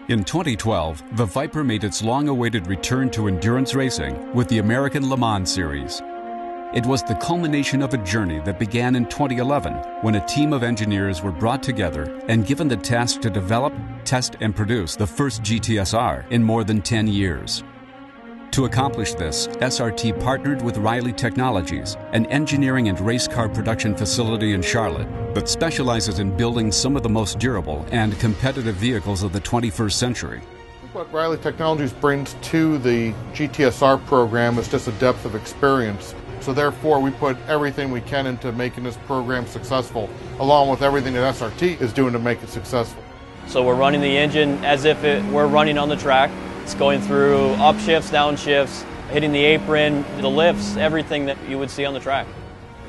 In 2012, the Viper made its long-awaited return to endurance racing with the American Le Mans Series. It was the culmination of a journey that began in 2011 when a team of engineers were brought together and given the task to develop, test, and produce the first GTS-R in more than 10 years. To accomplish this, SRT partnered with Riley Technologies, an engineering and race car production facility in Charlotte that specializes in building some of the most durable and competitive vehicles of the 21st century. What Riley Technologies brings to the GTS-R program is just a depth of experience. So therefore, we put everything we can into making this program successful, along with everything that SRT is doing to make it successful. So we're running the engine as if we're running on the track. It's going through upshifts, downshifts, hitting the apron, the lifts, everything that you would see on the track.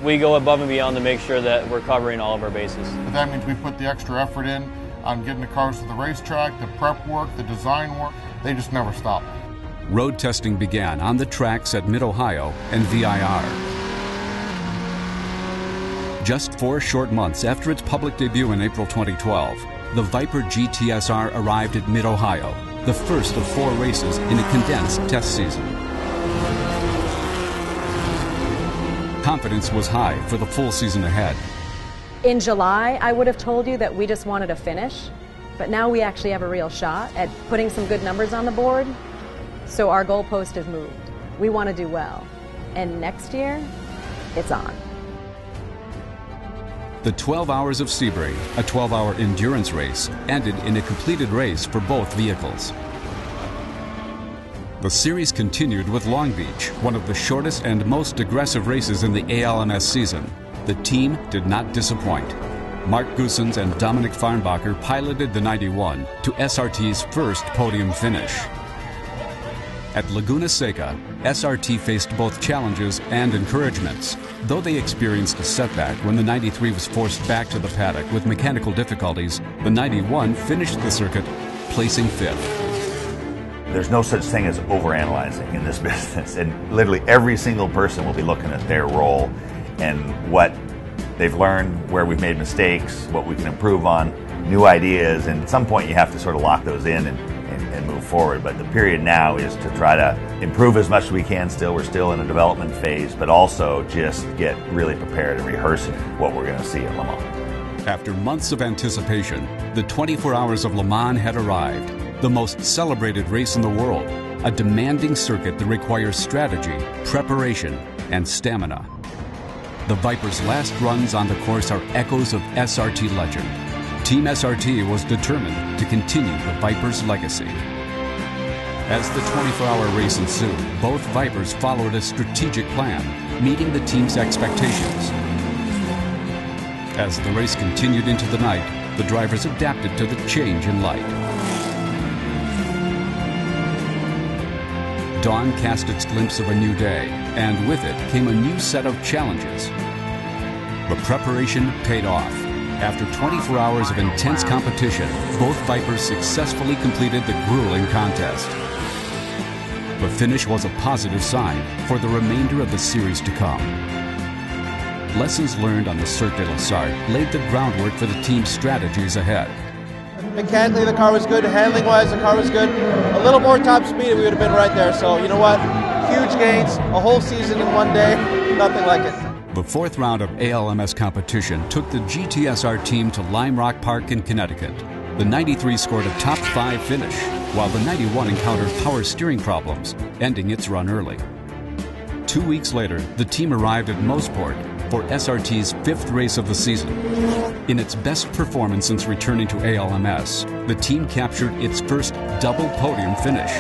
We go above and beyond to make sure that we're covering all of our bases. But that means we put the extra effort in on getting the cars to the racetrack, the prep work, the design work. They just never stop. Road testing began on the tracks at Mid-Ohio and VIR. Just 4 short months after its public debut in April 2012, the Viper GTS-R arrived at Mid-Ohio, the first of 4 races in a condensed test season. Confidence was high for the full season ahead. In July, I would have told you that we just wanted a finish, but now we actually have a real shot at putting some good numbers on the board, so our goalpost has moved. We want to do well, and next year, it's on. The 12 Hours of Sebring, a 12-hour endurance race, ended in a completed race for both vehicles. The series continued with Long Beach, one of the shortest and most aggressive races in the ALMS season. The team did not disappoint. Mark Goossens and Dominic Farnbacher piloted the 91 to SRT's first podium finish. At Laguna Seca, SRT faced both challenges and encouragements, though they experienced a setback when the 93 was forced back to the paddock with mechanical difficulties. The 91 finished the circuit, placing 5th. There's no such thing as overanalyzing in this business, and literally every single person will be looking at their role and what they've learned, where we've made mistakes, what we can improve on, new ideas, and at some point you have to sort of lock those in and move forward. But the period now is to try to improve as much as we can still. We're still in a development phase, but also just get really prepared and rehearsing what we're going to see at Le Mans. After months of anticipation, the 24 Hours of Le Mans had arrived, the most celebrated race in the world, a demanding circuit that requires strategy, preparation, and stamina. The Viper's last runs on the course are echoes of SRT legend. Team SRT was determined to continue the Viper's legacy. As the 24-hour race ensued, both Vipers followed a strategic plan, meeting the team's expectations. As the race continued into the night, the drivers adapted to the change in light. Dawn cast its glimpse of a new day, and with it came a new set of challenges. The preparation paid off. After 24 hours of intense competition, both Vipers successfully completed the grueling contest. The finish was a positive sign for the remainder of the series to come. Lessons learned on the Cirque de la Sarthe laid the groundwork for the team's strategies ahead. Mechanically, the car was good. Handling-wise, the car was good. A little more top speed, we would have been right there. So, you know what? Huge gains, a whole season in one day, nothing like it. The 4th round of ALMS competition took the GTS-R team to Lime Rock Park in Connecticut. The 93 scored a top 5 finish, while the 91 encountered power steering problems, ending its run early. 2 weeks later, the team arrived at Mosport for SRT's 5th race of the season. In its best performance since returning to ALMS, the team captured its first double podium finish.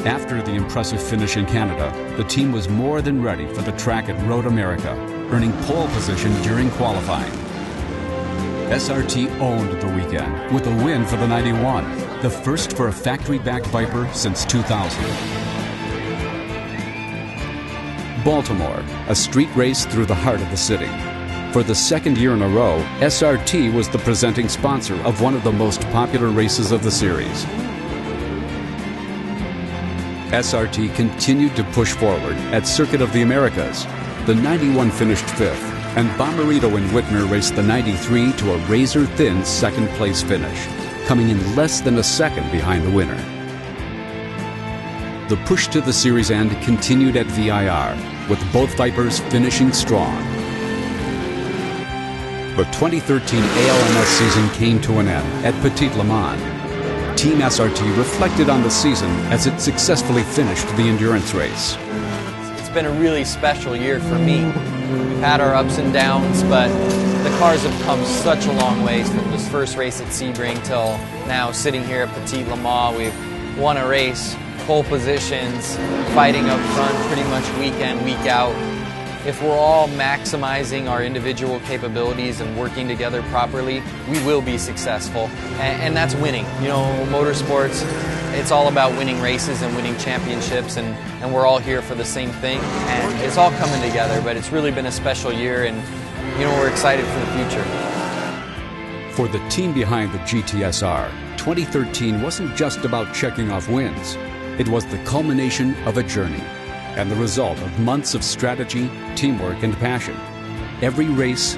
After the impressive finish in Canada, the team was more than ready for the track at Road America, earning pole position during qualifying. SRT owned the weekend with a win for the 91, the first for a factory-backed Viper since 2000. Baltimore, a street race through the heart of the city. For the 2nd year in a row, SRT was the presenting sponsor of one of the most popular races of the series. SRT continued to push forward at Circuit of the Americas. The 91 finished 5th, and Bomarito and Whitmer raced the 93 to a razor-thin 2nd place finish. coming in less than a second behind the winner. The push to the series end continued at VIR, with both Vipers finishing strong. The 2013 ALMS season came to an end at Petit Le Mans. Team SRT reflected on the season as it successfully finished the endurance race. It's been a really special year for me. We've had our ups and downs, but the cars have come such a long ways from this first race at Sebring till now sitting here at Petit Le Mans. We've won a race, pole positions, fighting up front pretty much week in, week out. If we're all maximizing our individual capabilities and working together properly, we will be successful. And that's winning. You know, motorsports, it's all about winning races and winning championships, and we're all here for the same thing. And it's all coming together, but it's really been a special year, and you know, we're excited for the future. For the team behind the GTS-R, 2013 wasn't just about checking off wins. It was the culmination of a journey and the result of months of strategy, teamwork, and passion. Every race,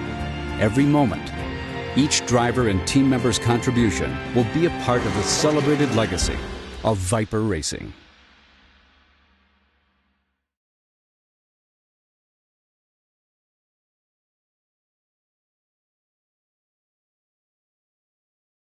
every moment, each driver and team member's contribution will be a part of the celebrated legacy of Viper Racing.